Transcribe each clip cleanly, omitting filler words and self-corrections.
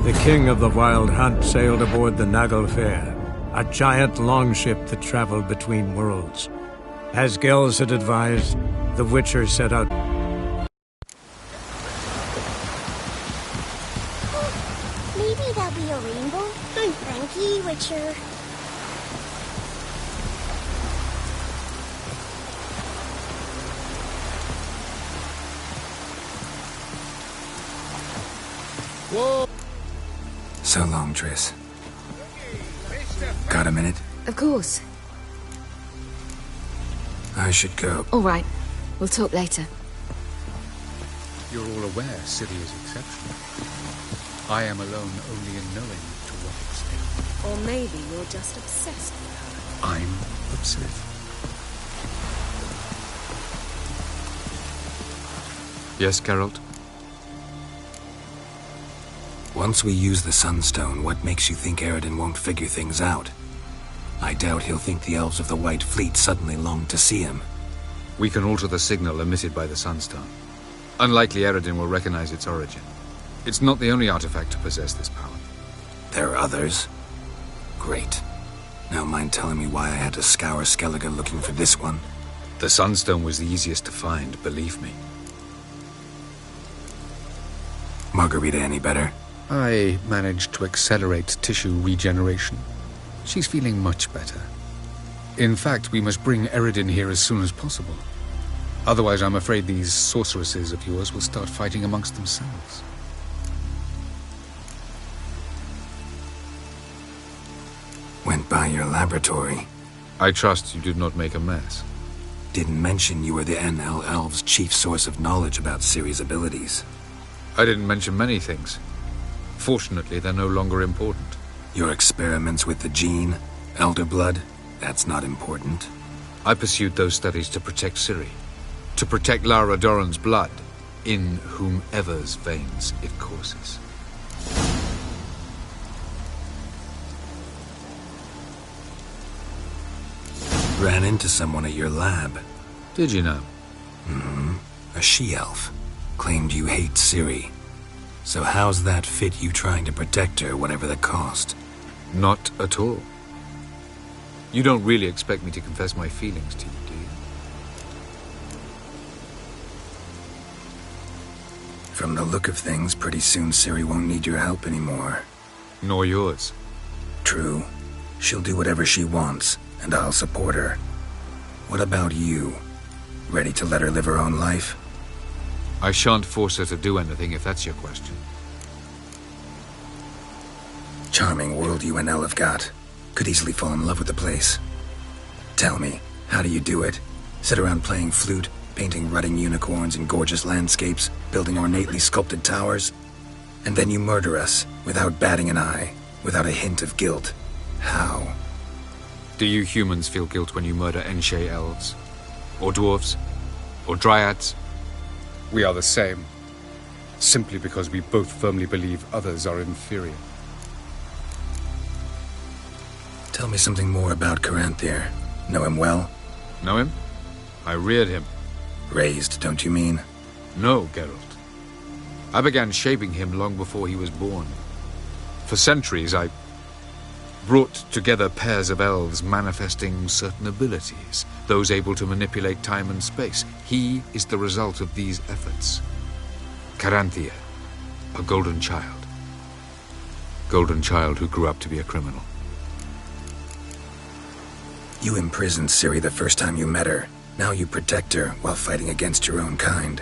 The king of the Wild Hunt sailed aboard the Naglfare, a giant longship that traveled between worlds. As Gels had advised, the Witcher set out. Maybe that'll be a rainbow? Thank you, Witcher. Whoa! So long, Triss. Got a minute? Of course. I should go. All right. We'll talk later. You're all aware Ciri is exceptional. I am alone only in knowing to what extent. Or maybe you're just obsessed with her. I'm obsessed. Yes, Geralt? Once we use the Sunstone, what makes you think Eredin won't figure things out? I doubt he'll think the elves of the White Fleet suddenly long to see him. We can alter the signal emitted by the Sunstone. Unlikely Eredin will recognize its origin. It's not the only artifact to possess this power. There are others? Great. Now mind telling me why I had to scour Skellige looking for this one? The Sunstone was the easiest to find, believe me. Margarita any better? I managed to accelerate tissue regeneration. She's feeling much better. In fact, we must bring Eredin here as soon as possible. Otherwise, I'm afraid these sorceresses of yours will start fighting amongst themselves. Went by your laboratory. I trust you did not make a mess. Didn't mention you were the NL Elves' chief source of knowledge about Ciri's abilities. I didn't mention many things. Fortunately, they're no longer important. Your experiments with the gene, Elder Blood, that's not important. I pursued those studies to protect Ciri. To protect Lara Doran's blood, in whomever's veins it courses. Ran into someone at your lab. Did you know? Mm-hmm. A she-elf. Claimed you hate Ciri. So how's that fit you trying to protect her, whatever the cost? Not at all. You don't really expect me to confess my feelings to you, do you? From the look of things, pretty soon Ciri won't need your help anymore. Nor yours. True. She'll do whatever she wants, and I'll support her. What about you? Ready to let her live her own life? I shan't force her to do anything if that's your question. Charming world you and Elle have got. Could easily fall in love with the place. Tell me, how do you do it? Sit around playing flute, painting rutting unicorns in gorgeous landscapes, building ornately sculpted towers? And then you murder us, without batting an eye, without a hint of guilt. How? Do you humans feel guilt when you murder Enshe elves? Or dwarves? Or dryads? We are the same. Simply because we both firmly believe others are inferior. Tell me something more about Comentarios. Know him well? Know him? I reared him. Raised, don't you mean? No, Geralt. I began shaping him long before he was born. For centuries, I brought together pairs of elves manifesting certain abilities, those able to manipulate time and space. He is the result of these efforts. Comentarios, a golden child. Golden child who grew up to be a criminal. You imprisoned Ciri the first time you met her. Now you protect her while fighting against your own kind.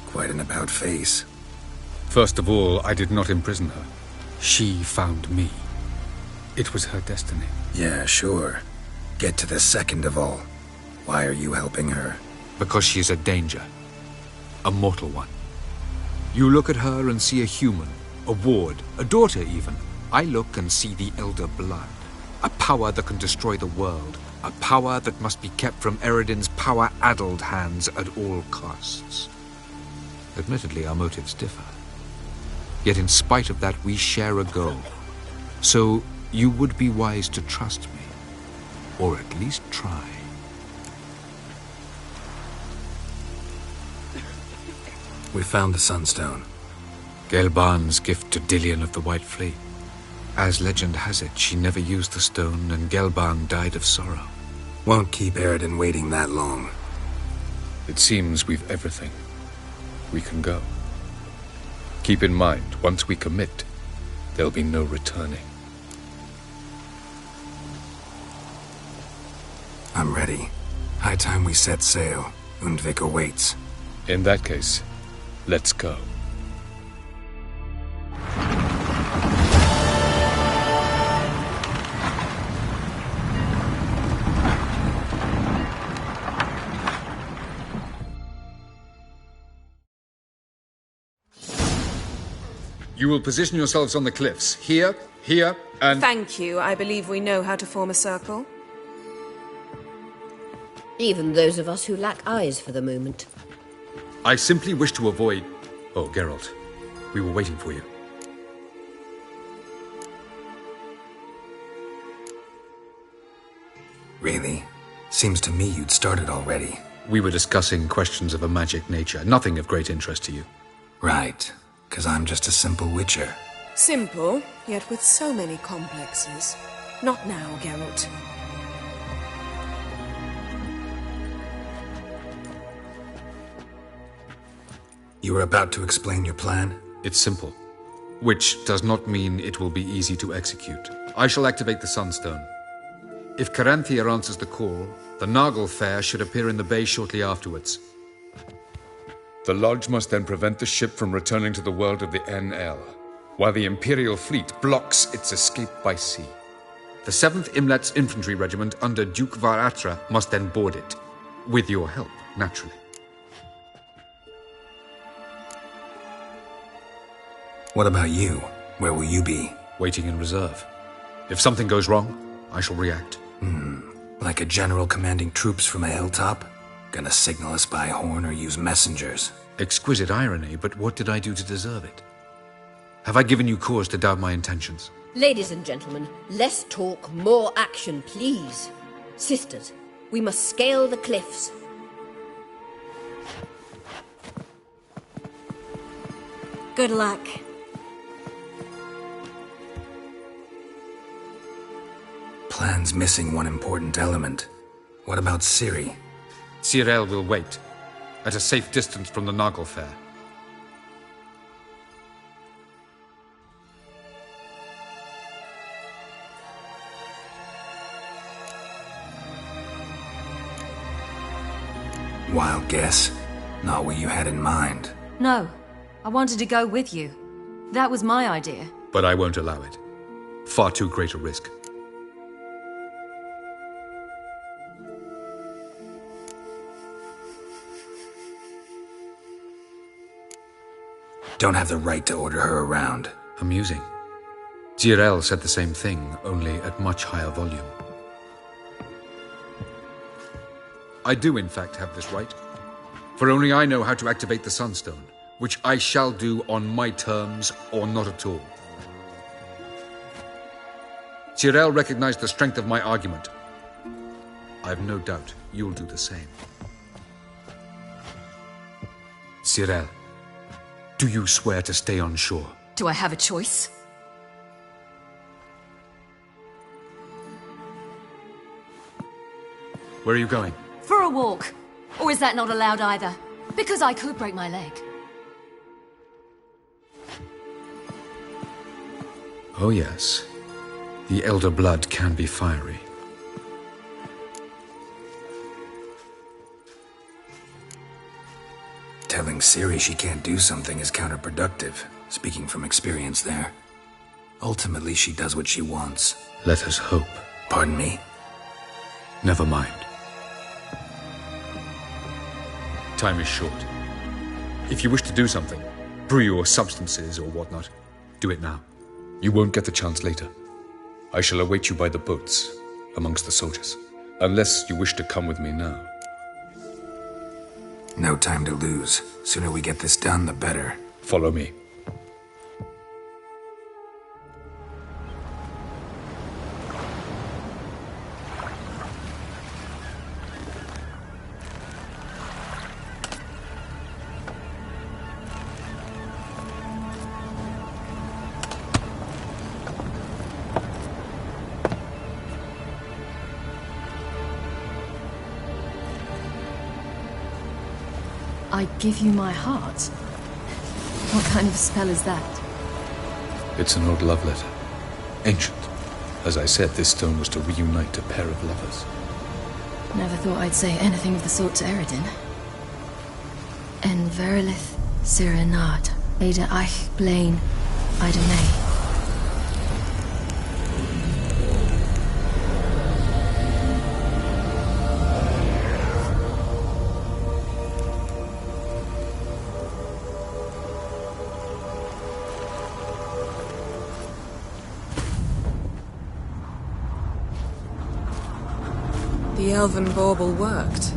Quite an about-face. First of all, I did not imprison her. She found me. It was her destiny. Yeah, sure. Get to the second of all. Why are you helping her? Because she's a danger. A mortal one. You look at her and see a human, a ward, a daughter even. I look and see the Elder Blood. A power that can destroy the world. A power that must be kept from Eredin's power-addled hands at all costs. Admittedly, our motives differ. Yet in spite of that, we share a goal. So you would be wise to trust me. Or at least try. We found the Sunstone. Gelban's gift to Dillion of the White Fleet. As legend has it, she never used the stone, and Gelban died of sorrow. Won't keep Eridan waiting that long. It seems we've everything. We can go. Keep in mind, once we commit, there'll be no returning. I'm ready. High time we set sail. Undvik awaits. In that case, let's go. You will position yourselves on the cliffs. Here, here, and... Thank you. I believe we know how to form a circle. Even those of us who lack eyes for the moment. I simply wish to avoid... Oh, Geralt. We were waiting for you. Really? Seems to me you'd started already. We were discussing questions of a magic nature. Nothing of great interest to you. Right. 'Cause I'm just a simple witcher. Simple, yet with so many complexes. Not now, Geralt. You were about to explain your plan? It's simple. Which does not mean it will be easy to execute. I shall activate the Sunstone. If Caranthia answers the call, the Nagel Fair should appear in the bay shortly afterwards. The Lodge must then prevent the ship from returning to the world of the NL, while the Imperial fleet blocks its escape by sea. The 7th Imlet's Infantry Regiment under Duke Varatra must then board it. With your help, naturally. What about you? Where will you be? Waiting in reserve. If something goes wrong, I shall react. Like a general commanding troops from a hilltop? Gonna signal us by horn or use messengers? Exquisite irony, but what did I do to deserve it? Have I given you cause to doubt my intentions? Ladies and gentlemen, less talk, more action, please. Sisters, we must scale the cliffs. Good luck. Plan's missing one important element. What about Ciri? Cyril will wait, at a safe distance from the Nagel Fair. Wild guess. Not what you had in mind. No, I wanted to go with you. That was my idea. But I won't allow it. Far too great a risk. Don't have the right to order her around. Amusing. Cyril said the same thing, only at much higher volume. I do, in fact, have this right. For only I know how to activate the Sunstone, which I shall do on my terms or not at all. Cyril recognized the strength of my argument. I've no doubt you'll do the same. Cyril, do you swear to stay on shore? Do I have a choice? Where are you going? For a walk. Or is that not allowed either? Because I could break my leg. Oh yes. The elder blood can be fiery. Telling Ciri she can't do something is counterproductive, speaking from experience there. Ultimately, she does what she wants. Let us hope. Pardon me? Never mind. Time is short. If you wish to do something, brew your substances or whatnot, do it now. You won't get the chance later. I shall await you by the boats, amongst the soldiers. Unless you wish to come with me now. No time to lose. Sooner we get this done, the better. Follow me. I give you my heart? What kind of spell is that? It's an old love letter. Ancient. As I said, this stone was to reunite a pair of lovers. Never thought I'd say anything of the sort to Eredin. En verilith Sirenad, Ada eich blaen, Ida May. The elven bauble worked.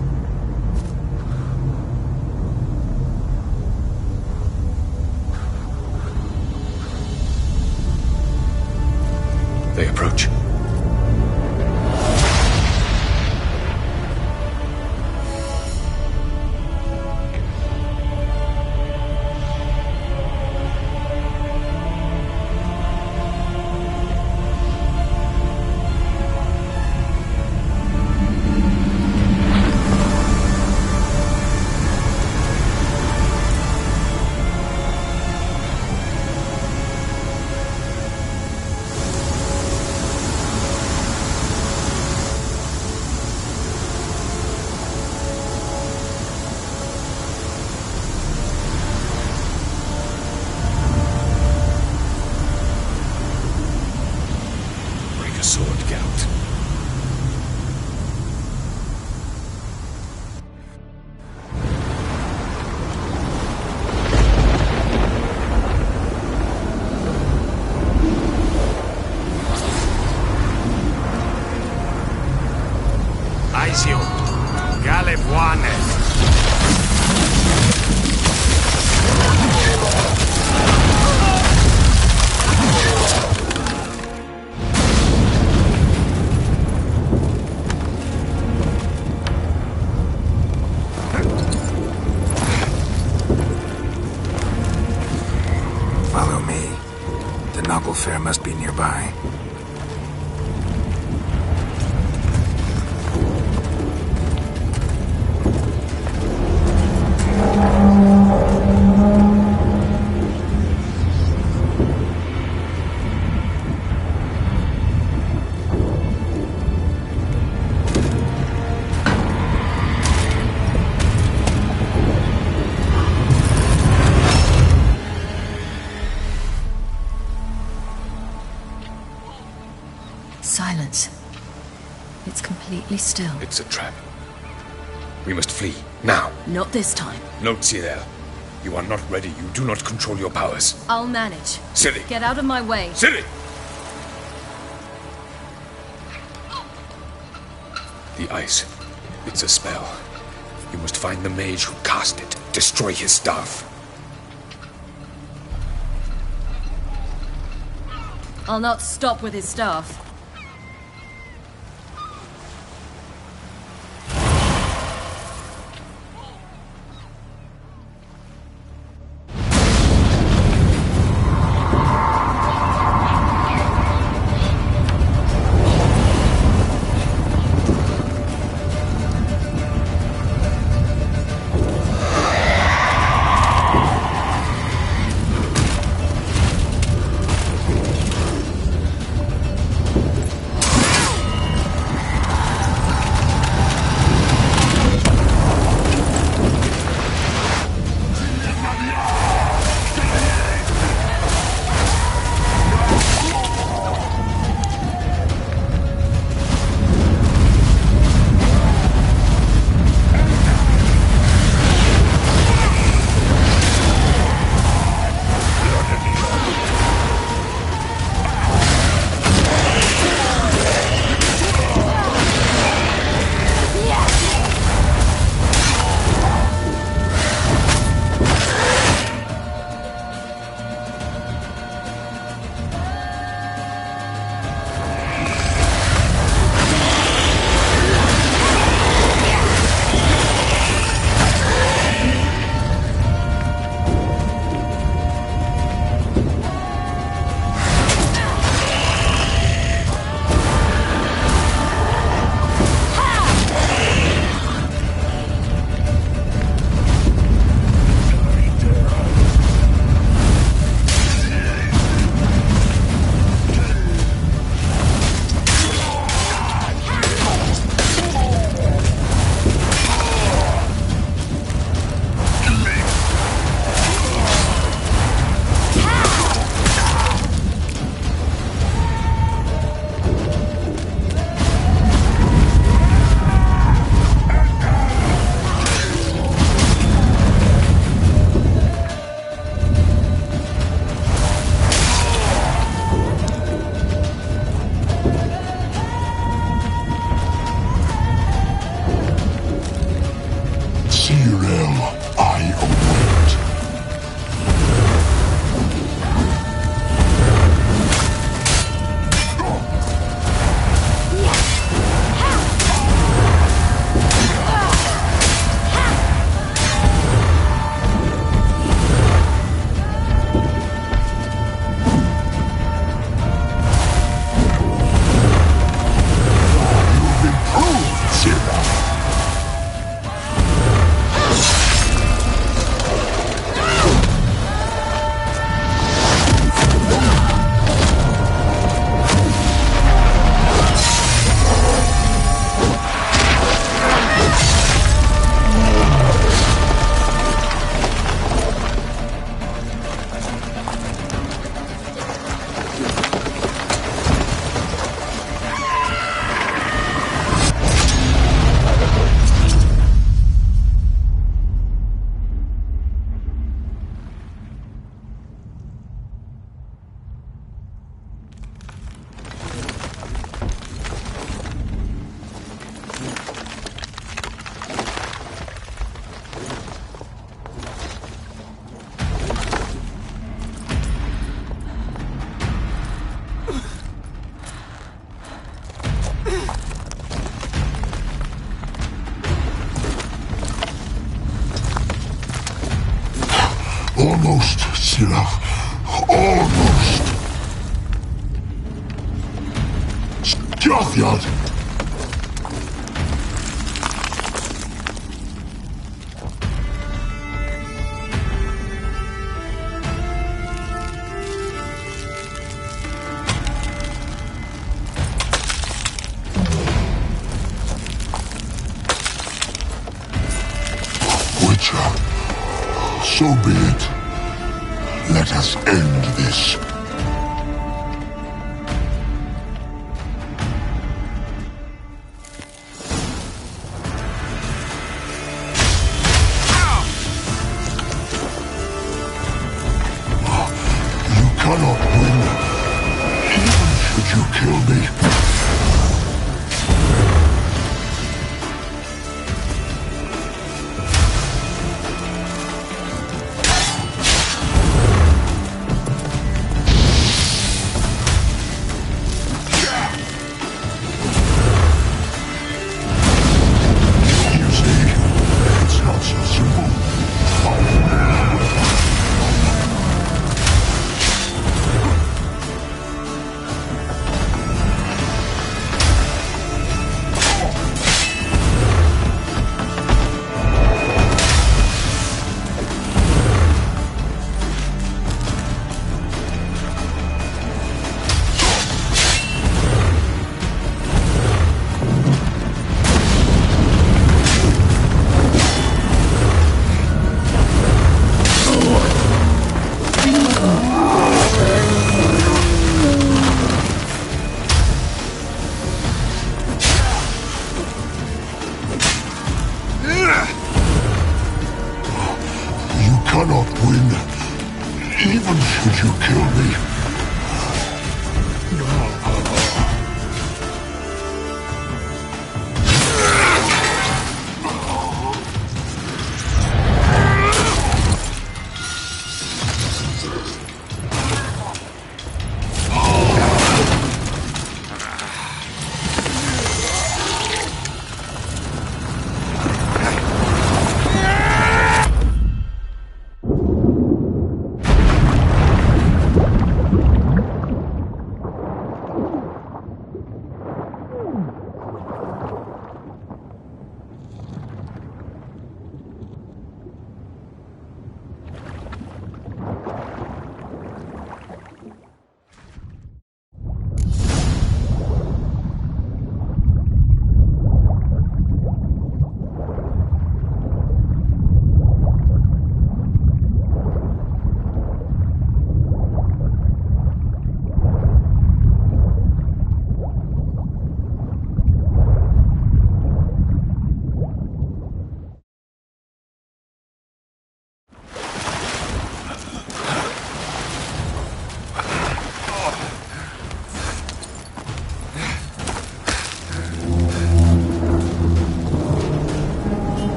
They approach. Follow me. The noble fair must be nearby. Silence. It's completely still. It's a trap. We must flee, now. Not this time. No, Cyril. You are not ready. You do not control your powers. I'll manage. Ciri! Get out of my way. Ciri! The ice. It's a spell. You must find the mage who cast it. Destroy his staff. I'll not stop with his staff. So be it. Let us end this. You cannot win, even should you kill me. Cannot win, even should you kill me.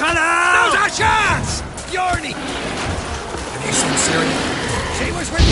Now's our chance! Yorny! Have you seen Syria? She was with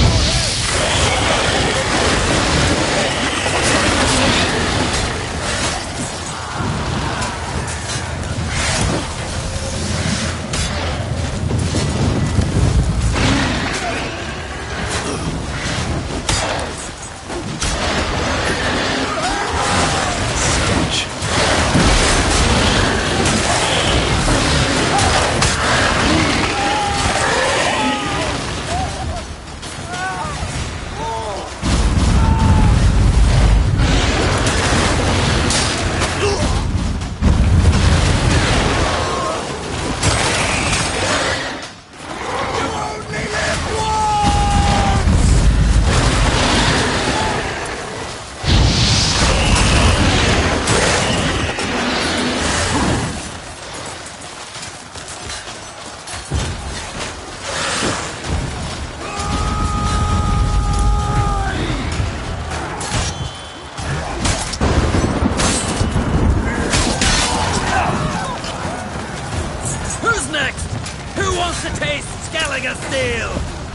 a taste, Skelliger Steel!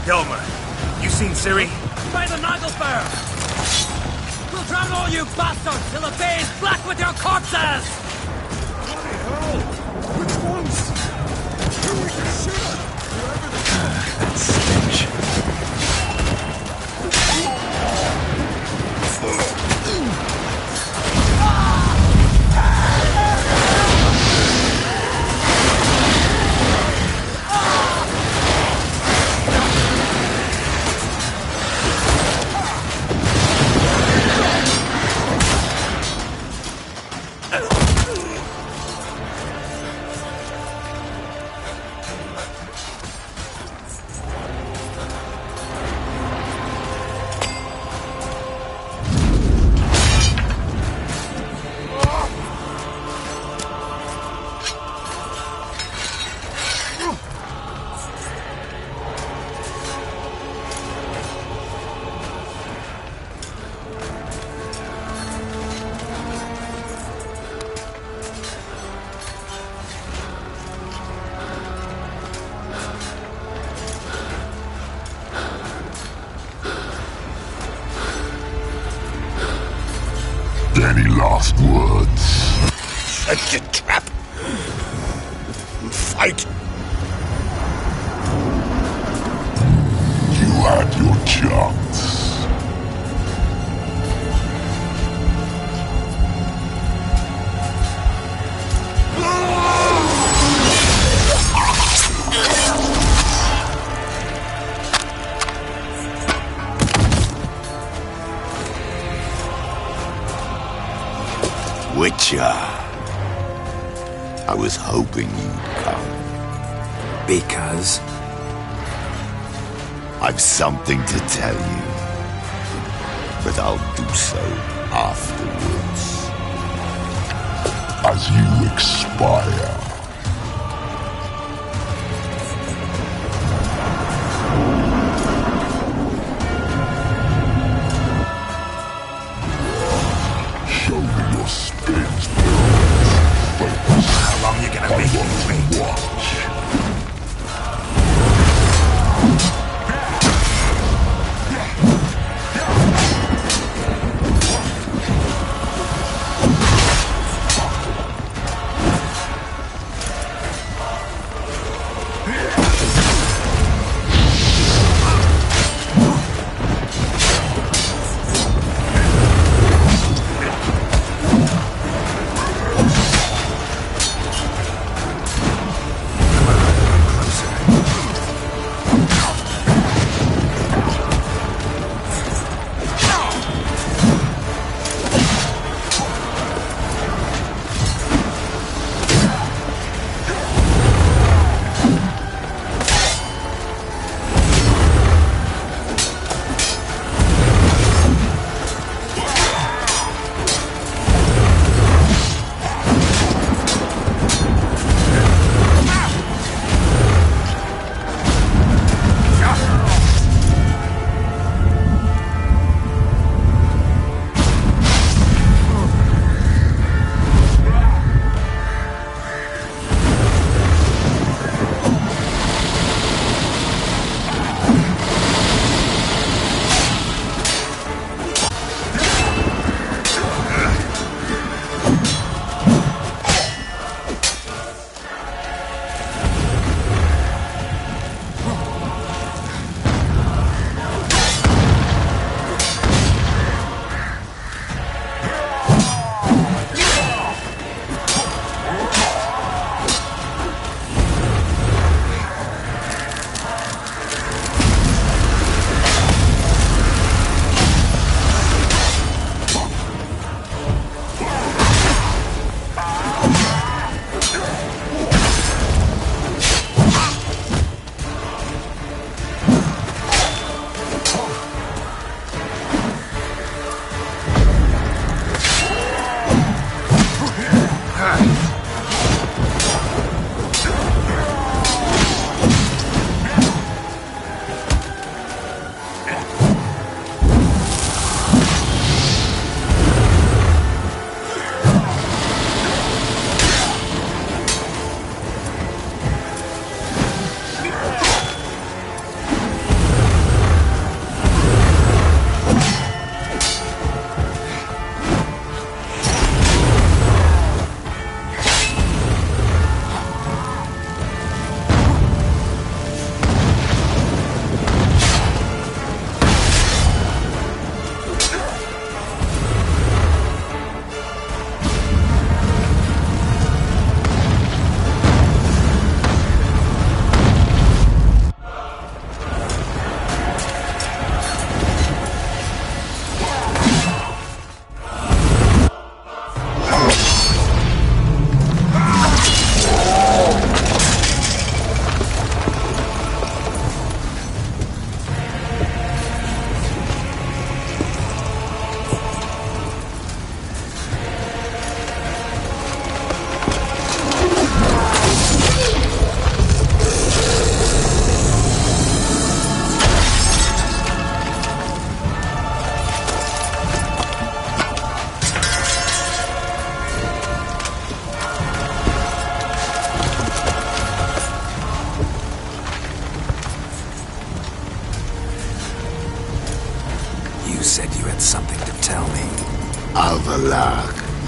Yoma, you seen Ciri? By the Nagelfare! We'll drown all you bastards till the bay's black with your corpses! Bloody hell! Which ones? Who we can shoot? That stench. Any last words? Shut your trap. Fight. You had your chance. Witcher. I was hoping you'd come. Because? I've something to tell you. But I'll do so afterwards. As you expire. Show me your spins, Prince. How long you gonna make me wait? Watch.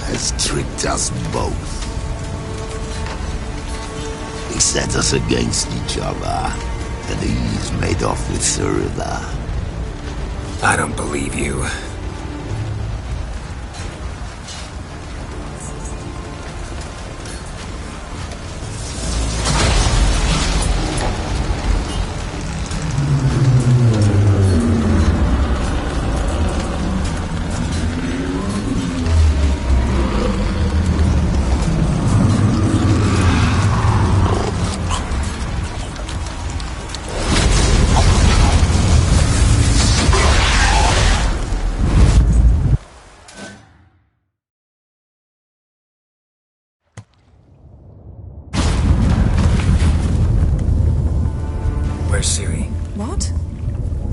has tricked us both. He set us against each other, and he's made off with Cyrilla. I don't believe you. Where's Ciri? What?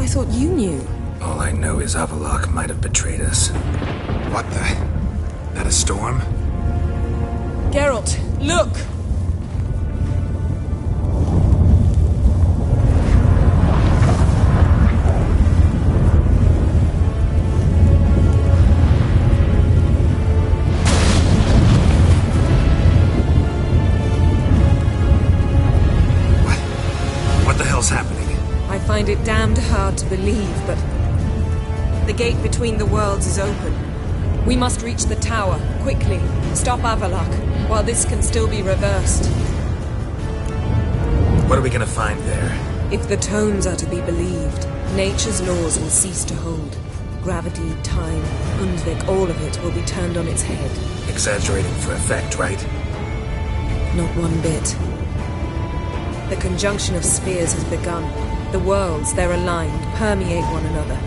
I thought you knew. All I know is Avallac'h might have betrayed us. What the? That a storm? Geralt, look! Happening. I find it damned hard to believe, but the gate between the worlds is open. We must reach the tower, quickly. Stop Avallac'h, while this can still be reversed. What are we gonna find there? If the tomes are to be believed, nature's laws will cease to hold. Gravity, time, Undvik, all of it will be turned on its head. Exaggerating for effect, right? Not one bit. The conjunction of spheres has begun. The worlds, they're aligned, permeate one another.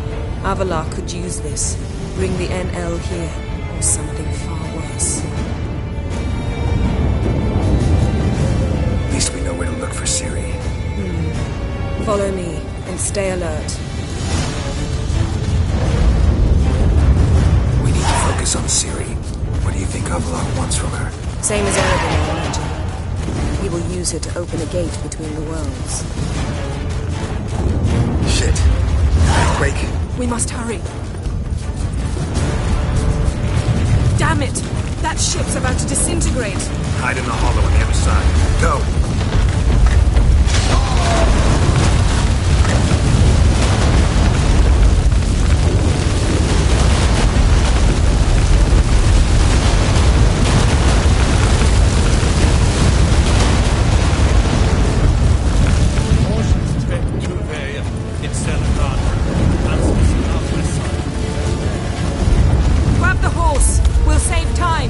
Avallac'h could use this, bring the NL here, or something far worse. At least we know where to look for Ciri. Follow me, and stay alert. We need to focus on Ciri. What do you think Avallac'h wants from her? Same as Erebin, I imagine. He will use her to open a gate between the worlds. Shit. Earthquake. We must hurry. Damn it! That ship's about to disintegrate. Hide in the hollow on the other side. Go! Grab the horse! We'll save time!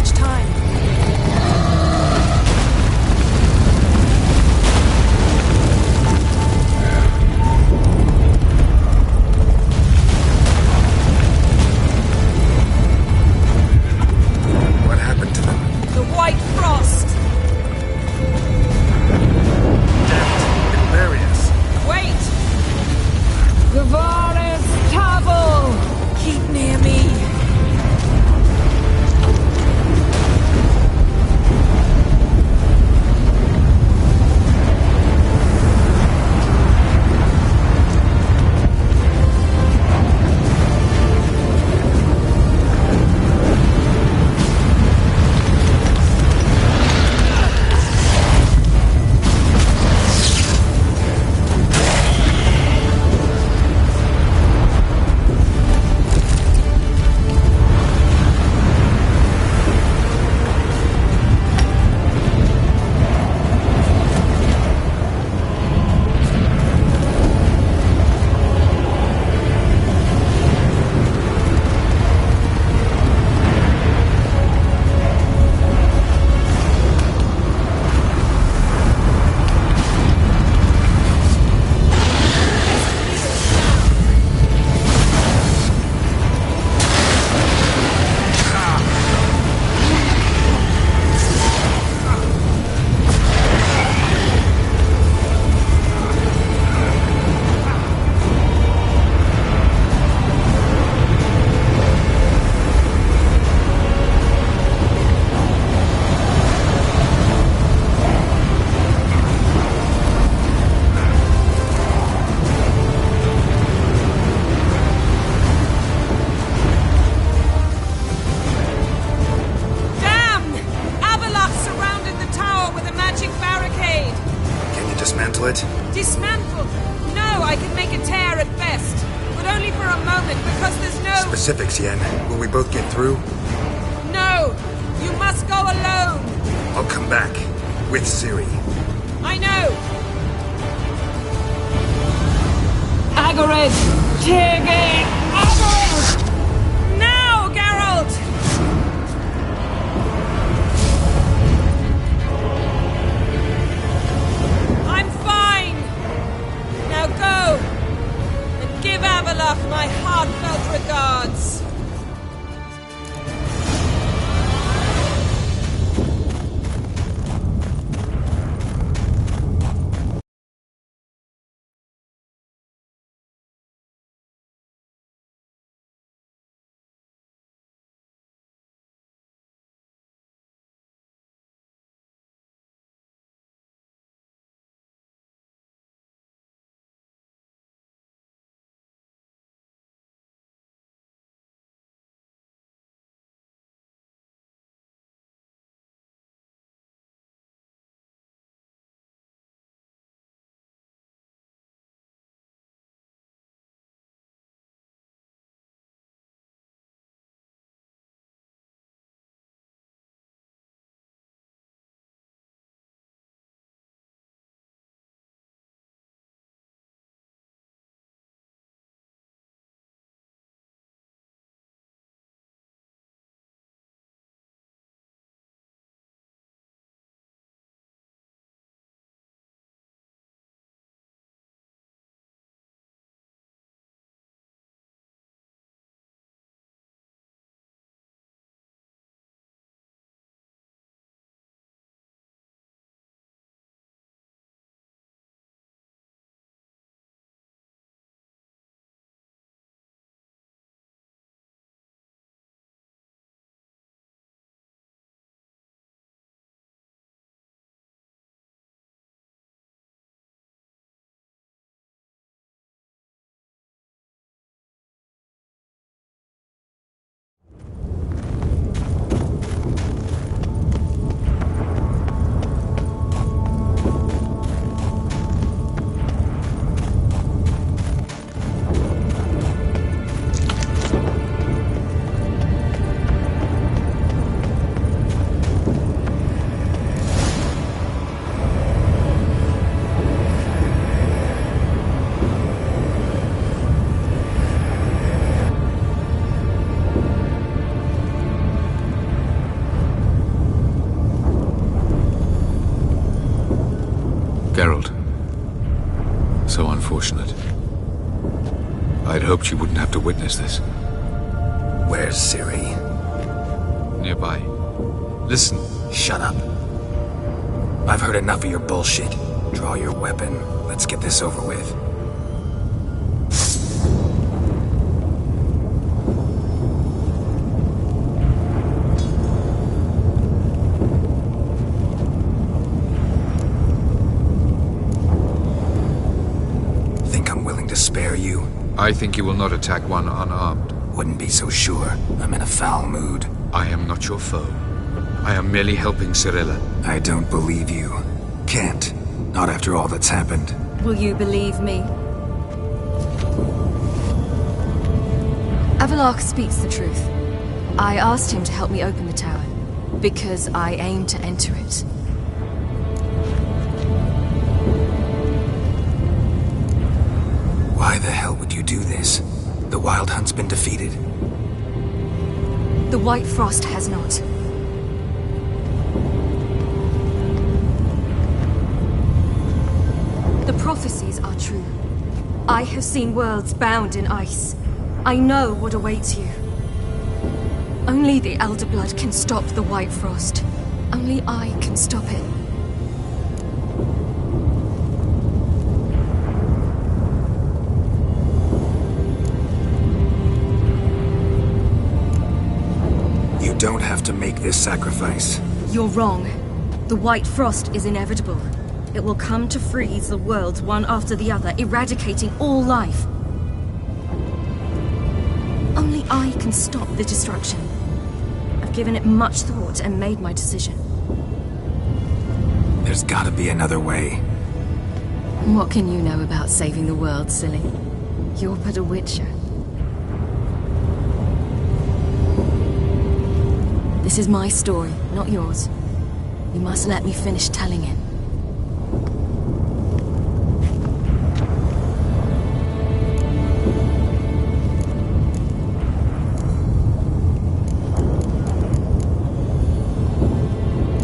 much time. What happened to them? The White Frost! It'll bury us. Wait! Gavaris Tavel! Keep near me. Dismantle it? Dismantle? No, I can make a tear at best. But only for a moment, because there's no... Specifics, Yen. Will we both get through? No! You must go alone! I'll come back. With Ciri. I know! Asegurate! Tiggy! Now, Geralt! I'm fine! Now go! And give Avalok my heartfelt regards! proportionate. I'd hoped you wouldn't have to witness this. Where's Ciri? Nearby. Listen. Shut up. I've heard enough of your bullshit. Draw your weapon. Let's get this over with. Think I'm willing to spare you? I think you will not attack one unarmed. Wouldn't be so sure. I'm in a foul mood. I am not your foe. I am merely helping Cirilla. I don't believe you. Can't. Not after all that's happened. Will you believe me? Avalark speaks the truth. I asked him to help me open the tower, because I aim to enter it. Why the hell would you do this? The Wild Hunt's been defeated? The White Frost has not. The prophecies are true. I have seen worlds bound in ice. I know what awaits you. Only the Elder Blood can stop the White Frost. Only I can stop it. You don't have to make this sacrifice. You're wrong. The White Frost is inevitable. It will come to freeze the worlds one after the other, eradicating all life. Only I can stop the destruction. I've given it much thought and made my decision. There's gotta be another way. What can you know about saving the world, silly? You're but a witcher. This is my story, not yours. You must let me finish telling it.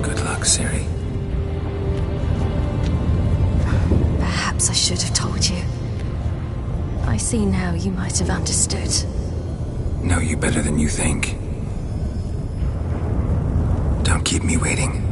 Good luck, Ciri. Perhaps I should have told you. I see now you might have understood. Know you better than you think. Don't keep me waiting.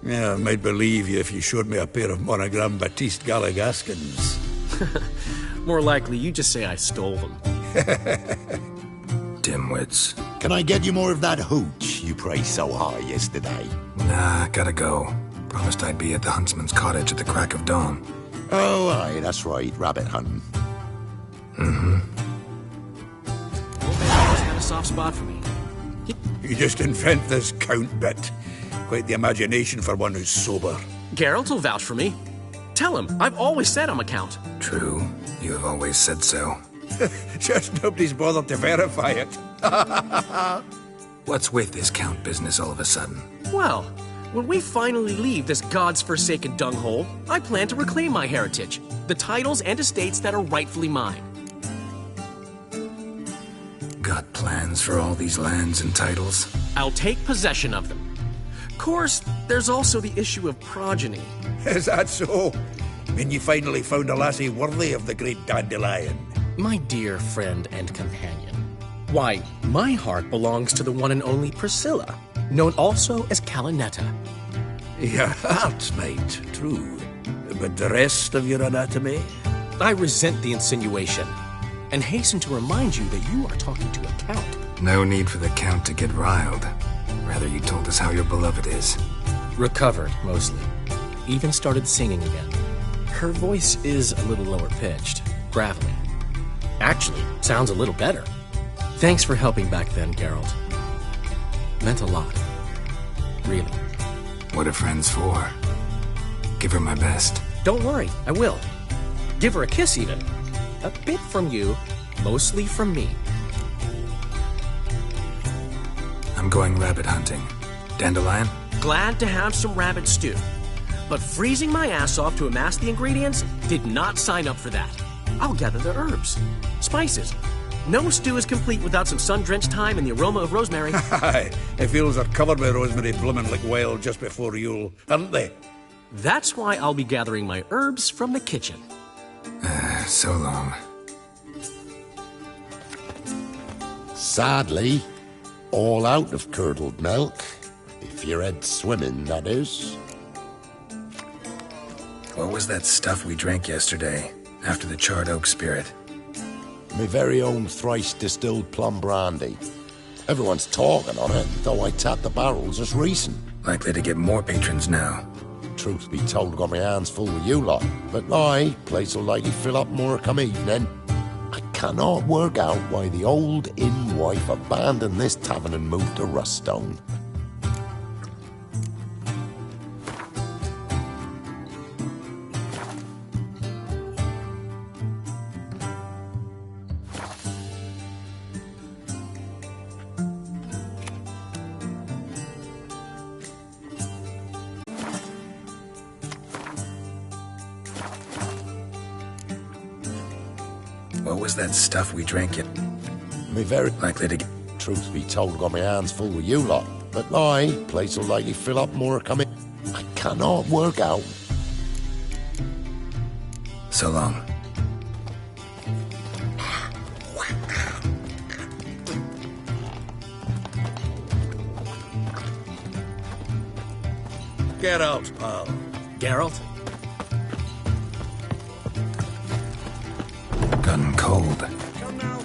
Yeah, I might believe you if you showed me a pair of Monogram Batiste Galligaskins. More likely, you just say I stole them. Dimwits. Can I get you more of that hooch you praised so high yesterday? Nah, gotta go. Promised I'd be at the huntsman's cottage at the crack of dawn. Oh, aye, that's right, rabbit hunting. Mm-hmm. Old man always had a soft spot for me. You just invent this count bit. Quite the imagination for one who's sober. Geralt will vouch for me. Tell him, I've always said I'm a count. True, you have always said so. Just nobody's bothered to verify it. What's with this count business all of a sudden? Well, when we finally leave this god's forsaken dunghole, I plan to reclaim my heritage, the titles and estates that are rightfully mine. Got plans for all these lands and titles? I'll take possession of them. Of course, there's also the issue of progeny. Is that so? When you finally found a lassie worthy of the great dandelion? My dear friend and companion. Why, my heart belongs to the one and only Priscilla, known also as Calinetta. Your heart, mate, true. But the rest of your anatomy? I resent the insinuation, and hasten to remind you that you are talking to a count. No need for the count to get riled. Rather, you told us how your beloved is. Recovered, mostly. Even started singing again. Her voice is a little lower pitched, gravelly. Actually, sounds a little better. Thanks for helping back then, Geralt. Meant a lot. Really. What are friends for? Give her my best. Don't worry, I will. Give her a kiss, even. A bit from you, mostly from me. I'm going rabbit hunting. Dandelion? Glad to have some rabbit stew. But freezing my ass off to amass the ingredients did not sign up for that. I'll gather the herbs, spices. No stew is complete without some sun-drenched thyme and the aroma of rosemary. Aye, the fields are covered with rosemary blooming like wild just before Yule, aren't they? That's why I'll be gathering my herbs from the kitchen. So long. Sadly, all out of curdled milk. If you're head swimming, that is. What was that stuff we drank yesterday, after the charred oak spirit? My very own thrice distilled plum brandy. Everyone's talking on it, though I tapped the barrels just recent. Likely to get more patrons now. Truth be told, got my hands full with you lot. But my place will likely fill up more come evening. I cannot work out why the old inn wife abandoned this tavern and moved to Ruststone. What was that stuff we drank it? Me very likely to get... Truth be told, got my hands full with you lot. But my place will likely fill up more coming. I cannot work out. So long. Get out, pal. Geralt? Gun cold. Come now.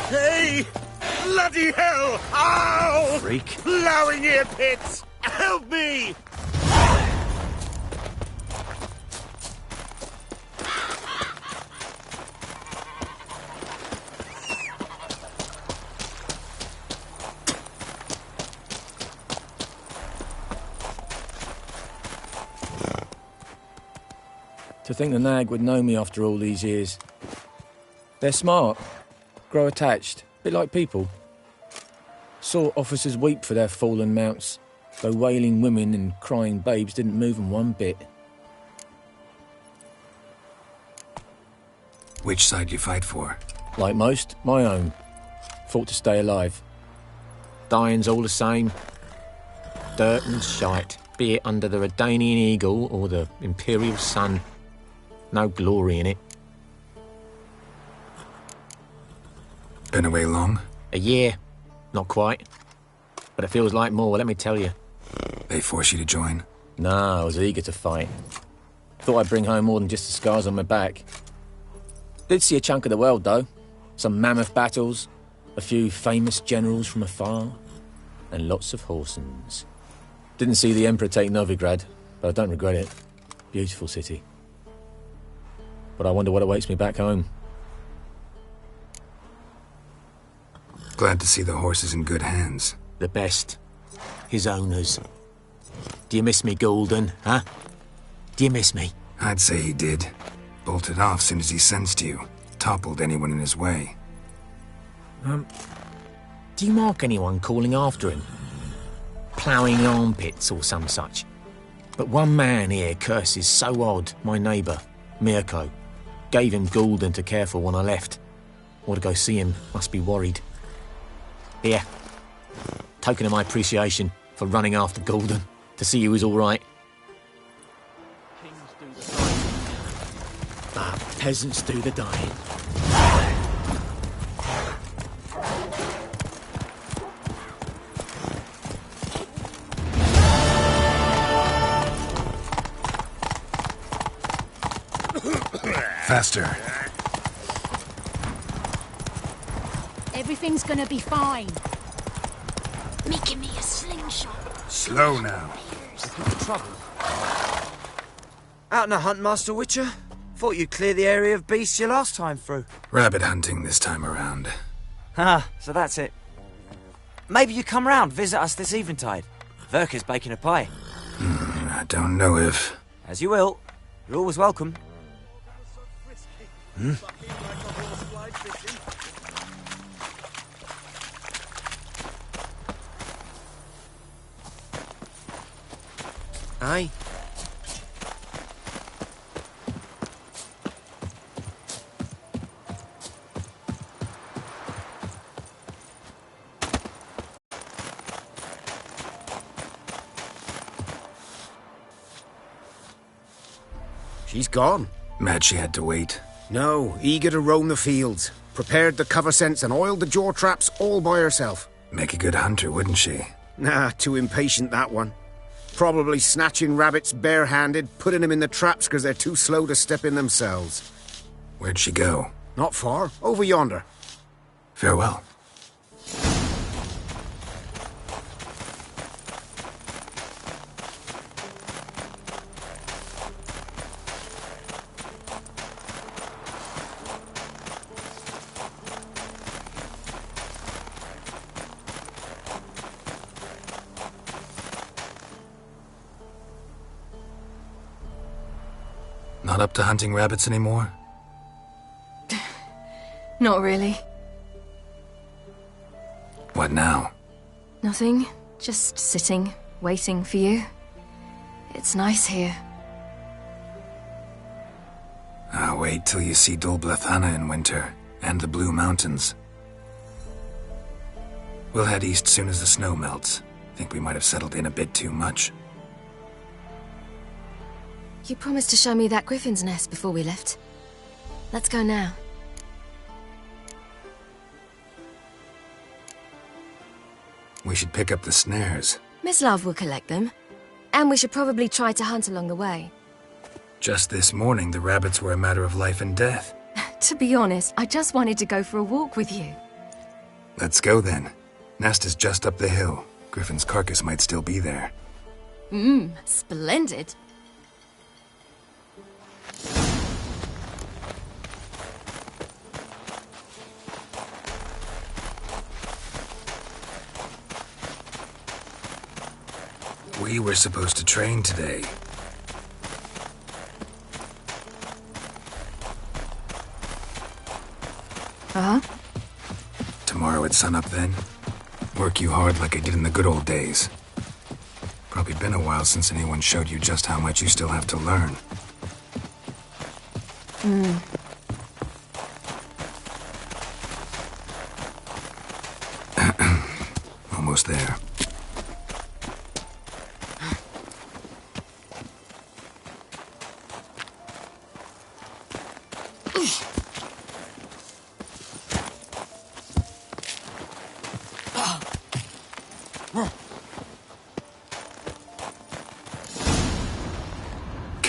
Hey! Bloody hell! Ow! Freak. Blowing ear pits! Help me! To think the nag would know me after all these years. They're smart, grow attached, a bit like people. Saw officers weep for their fallen mounts, though wailing women and crying babes didn't move them one bit. Which side you fight for? Like most, my own. Fought to stay alive. Dying's all the same. Dirt and shite, be it under the Redanian eagle or the Imperial sun. No glory in it. Been away long? A year. Not quite. But it feels like more, let me tell you. They force you to join? Nah, I was eager to fight. Thought I'd bring home more than just the scars on my back. Did see a chunk of the world, though. Some mammoth battles, a few famous generals from afar, and lots of horsens. Didn't see the Emperor take Novigrad, but I don't regret it. Beautiful city. But I wonder what awaits me back home. Glad to see the horses in good hands. The best. His owners. Do you miss me, Golden, huh? Do you miss me? I'd say he did. Bolted off soon as he sensed you. Toppled anyone in his way. Do you mark anyone calling after him? Ploughing armpits or some such? But one man here curses so odd, my neighbour, Mirko. Gave him Golden to care for when I left. Ought to go see him, must be worried. Here. Token of my appreciation for running after Golden, to see he was all right. But peasants do the dying. Faster. Everything's gonna be fine. Making me a slingshot. Slow now. Trouble. Out on a hunt, Master Witcher? Thought you'd clear the area of beasts your last time through. Rabbit hunting this time around. Ah, so that's it. Maybe you come round, visit us this eventide. Verka's baking a pie. I don't know if... As you will. You're always welcome. Hmm? Aye. She's gone. Mad she had to wait. No, eager to roam the fields. Prepared the cover scents and oiled the jaw traps all by herself. Make a good hunter, wouldn't she? Nah, too impatient, that one. Probably snatching rabbits barehanded, putting them in the traps because they're too slow to step in themselves. Where'd she go? Not far. Over yonder. Farewell. Not up to hunting rabbits anymore? Not really. What now? Nothing. Just sitting, waiting for you. It's nice here. I'll wait till you see Dol Blethana in winter, and the Blue Mountains. We'll head east soon as the snow melts. Think we might have settled in a bit too much. You promised to show me that griffin's nest before we left. Let's go now. We should pick up the snares. Miss Love will collect them. And we should probably try to hunt along the way. Just this morning, the rabbits were a matter of life and death. To be honest, I just wanted to go for a walk with you. Let's go then. Nest is just up the hill. Griffin's carcass might still be there. Splendid. We were supposed to train today. Uh-huh. Tomorrow at sunup then. Work you hard like I did in the good old days. Probably been a while since anyone showed you just how much you still have to learn. Almost there.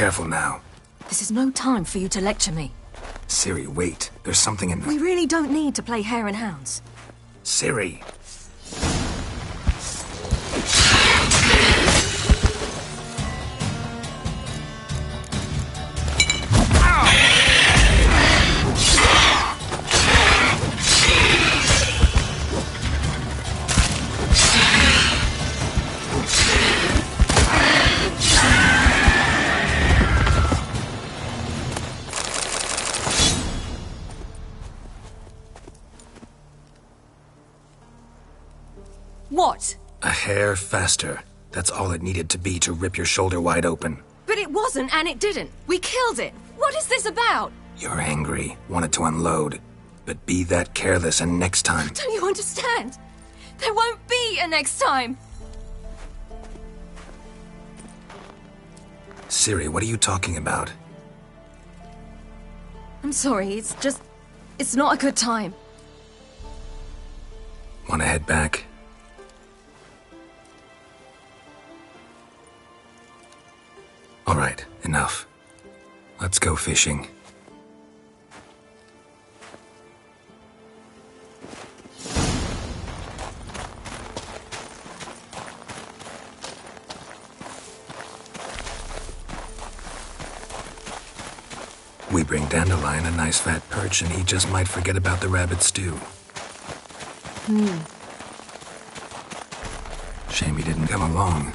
Careful now. This is no time for you to lecture me. Ciri, wait. There's something in... We really don't need to play hare and hounds. Ciri! What? A hair faster. That's all it needed to be to rip your shoulder wide open. But it wasn't, and it didn't. We killed it. What is this about? You're angry, wanted to unload. But be that careless and next time... Don't you understand? There won't be a next time. Ciri, what are you talking about? I'm sorry, it's not a good time. Want to head back? All right, enough. Let's go fishing. We bring Dandelion a nice fat perch and he just might forget about the rabbit stew. Shame he didn't come along.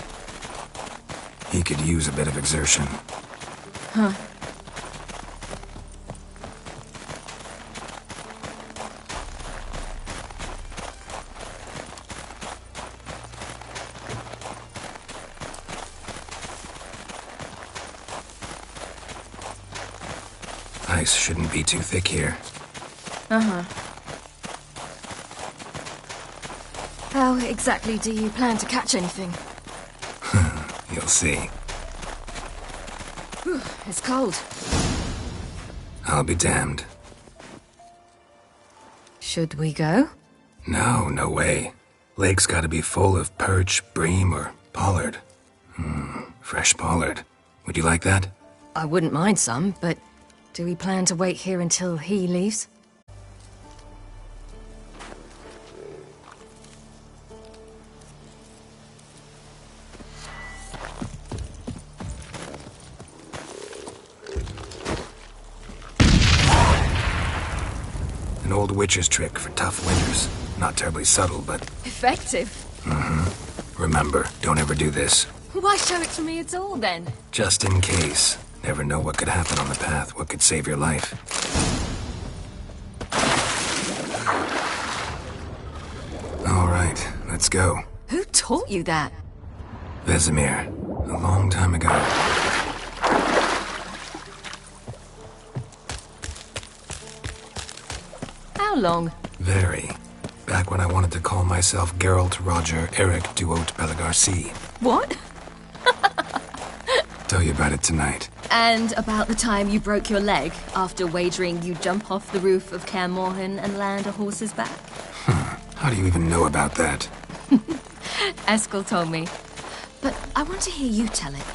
He could use a bit of exertion. Huh. Ice shouldn't be too thick here. Uh-huh. How exactly do you plan to catch anything? You'll see. Whew, it's cold. I'll be damned. Should we go? No, no way. Lake's gotta be full of perch, bream, or pollard. Fresh pollard. Would you like that? I wouldn't mind some, but do we plan to wait here until he leaves? An old witcher's trick for tough winters. Not terribly subtle, but... Effective. Remember, don't ever do this. Why show it to me at all, then? Just in case. Never know what could happen on the path, what could save your life. All right, let's go. Who taught you that? Vesemir, a long time ago. How long? Very. Back when I wanted to call myself Geralt Roger Eric Duote Belagarcy. What? Tell you about it tonight. And about the time you broke your leg after wagering you'd jump off the roof of Kaer Morhen and land a horse's back? How do you even know about that? Eskel told me. But I want to hear you tell it.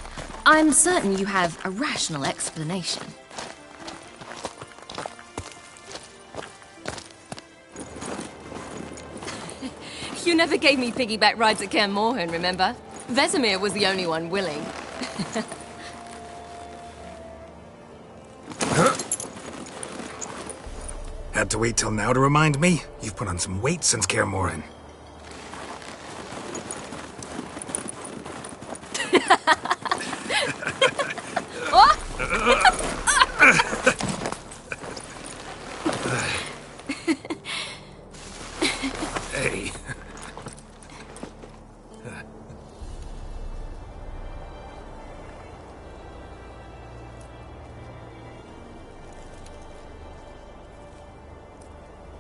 I'm certain you have a rational explanation. You never gave me piggyback rides at Kaer Morhen, remember? Vesemir was the only one willing. Had to wait till now to remind me? You've put on some weight since Kaer Morhen. Hey.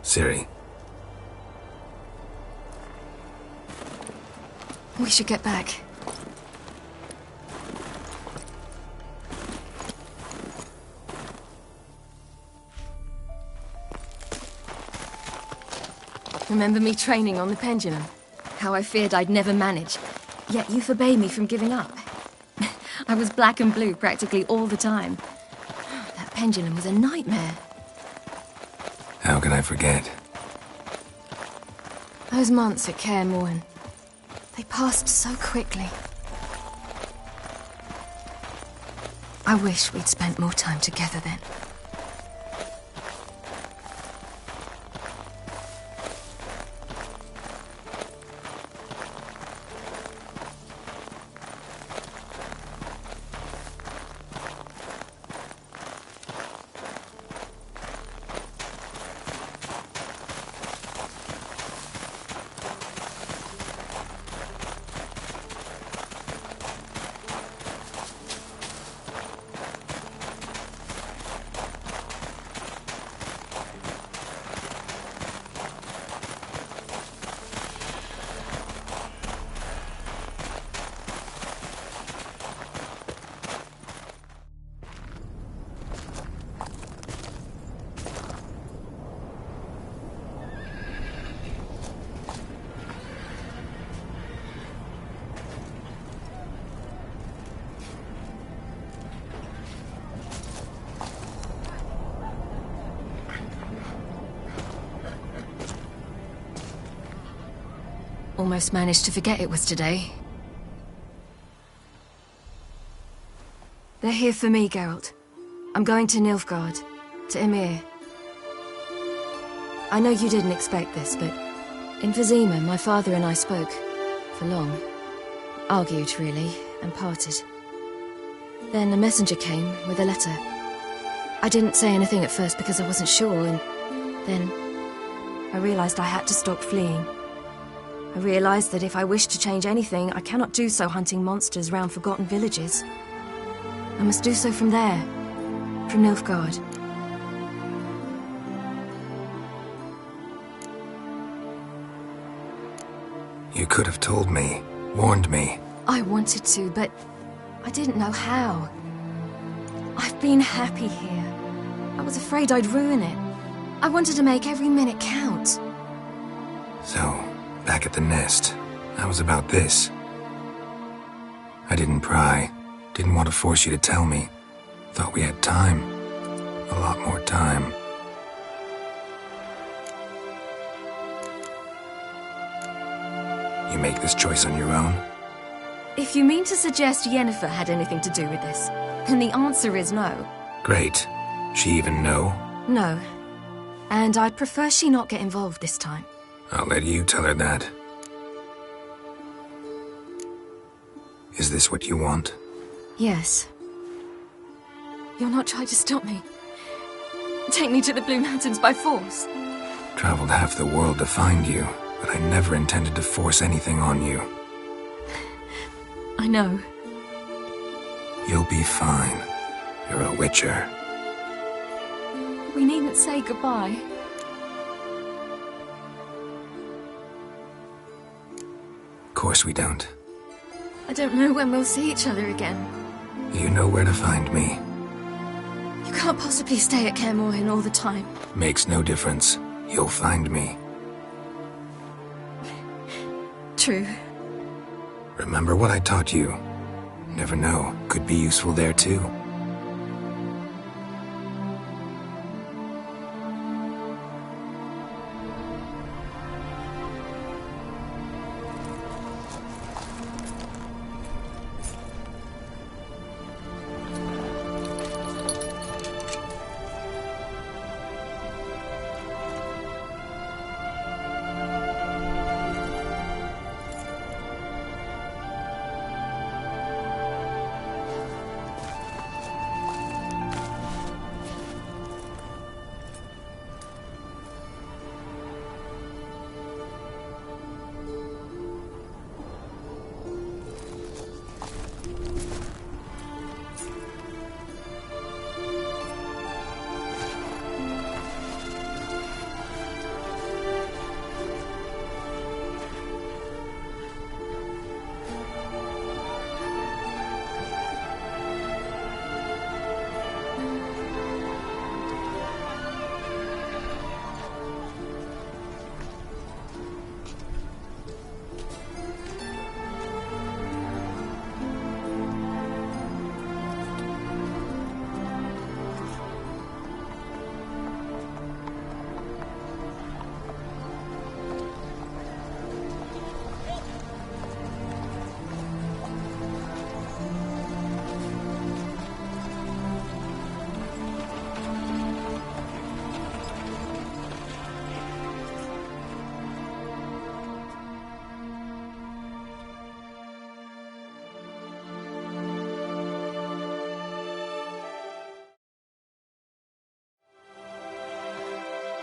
Ciri. We should get back. Remember me training on the pendulum? How I feared I'd never manage. Yet you forbade me from giving up. I was black and blue practically all the time. That pendulum was a nightmare. How can I forget? Those months at Kaer Morhen, they passed so quickly. I wish we'd spent more time together then. Almost managed to forget it was today. They're here for me, Geralt. I'm going to Nilfgaard, to Emir. I know you didn't expect this, but in Vizima, my father and I spoke for long. Argued, really, and parted. Then a messenger came with a letter. I didn't say anything at first because I wasn't sure, and then I realized I had to stop fleeing. I realized that if I wish to change anything, I cannot do so hunting monsters round forgotten villages. I must do so from there, from Nilfgaard. You could have told me, warned me. I wanted to, but I didn't know how. I've been happy here. I was afraid I'd ruin it. I wanted to make every minute count. So, back at the nest, I was about this. I didn't pry, didn't want to force you to tell me. Thought we had time. A lot more time. You make this choice on your own? If you mean to suggest Yennefer had anything to do with this, then the answer is no. Great. She even know? No. And I'd prefer she not get involved this time. I'll let you tell her that. Is this what you want? Yes. You'll not try to stop me. Take me to the Blue Mountains by force. Traveled half the world to find you, but I never intended to force anything on you. I know. You'll be fine. You're a witcher. We needn't say goodbye. Of course we don't. I don't know when we'll see each other again. You know where to find me. You can't possibly stay at Kaer Morhen all the time. Makes no difference. You'll find me. True. Remember what I taught you. Never know, could be useful there too.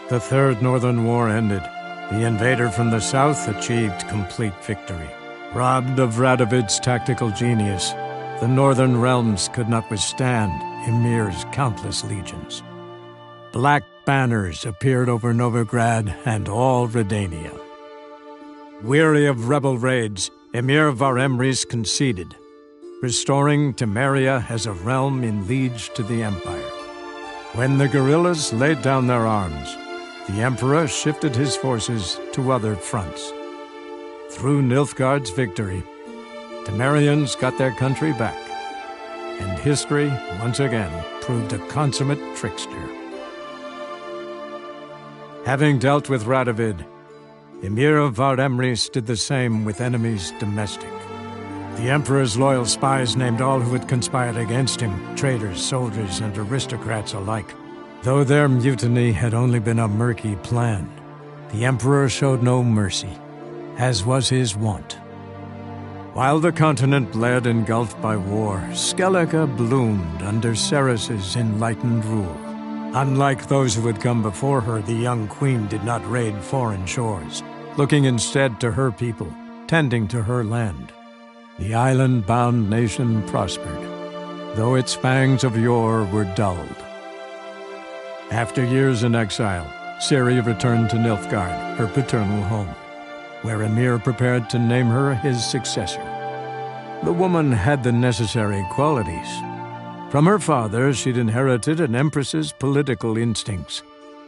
The Third Northern War ended. The invader from the south achieved complete victory. Robbed of Radovid's tactical genius, the northern realms could not withstand Ymir's countless legions. Black banners appeared over Novigrad and all Redania. Weary of rebel raids, Ymir Varemrys conceded, restoring Temeria as a realm in liege to the Empire. When the guerrillas laid down their arms, the Emperor shifted his forces to other fronts. Through Nilfgaard's victory, Temerians got their country back, and history once again proved a consummate trickster. Having dealt with Radovid, Ymir of Varemrys did the same with enemies domestic. The Emperor's loyal spies named all who had conspired against him, traitors, soldiers, and aristocrats alike. Though their mutiny had only been a murky plan, the Emperor showed no mercy, as was his wont. While the continent bled engulfed by war, Skellige bloomed under Ceres's enlightened rule. Unlike those who had come before her, the young queen did not raid foreign shores, looking instead to her people, tending to her land. The island-bound nation prospered, though its fangs of yore were dulled. After years in exile, Ciri returned to Nilfgaard, her paternal home, where Ymir prepared to name her his successor. The woman had the necessary qualities. From her father, she'd inherited an empress's political instincts.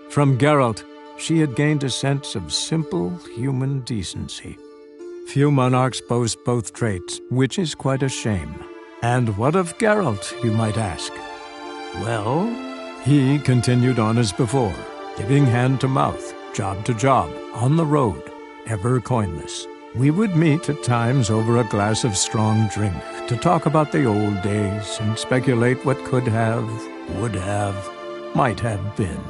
From Geralt, she had gained a sense of simple human decency. Few monarchs boast both traits, which is quite a shame. And what of Geralt, you might ask? Well, he continued on as before, giving hand to mouth, job to job, on the road, ever coinless. We would meet at times over a glass of strong drink to talk about the old days and speculate what could have, would have, might have been.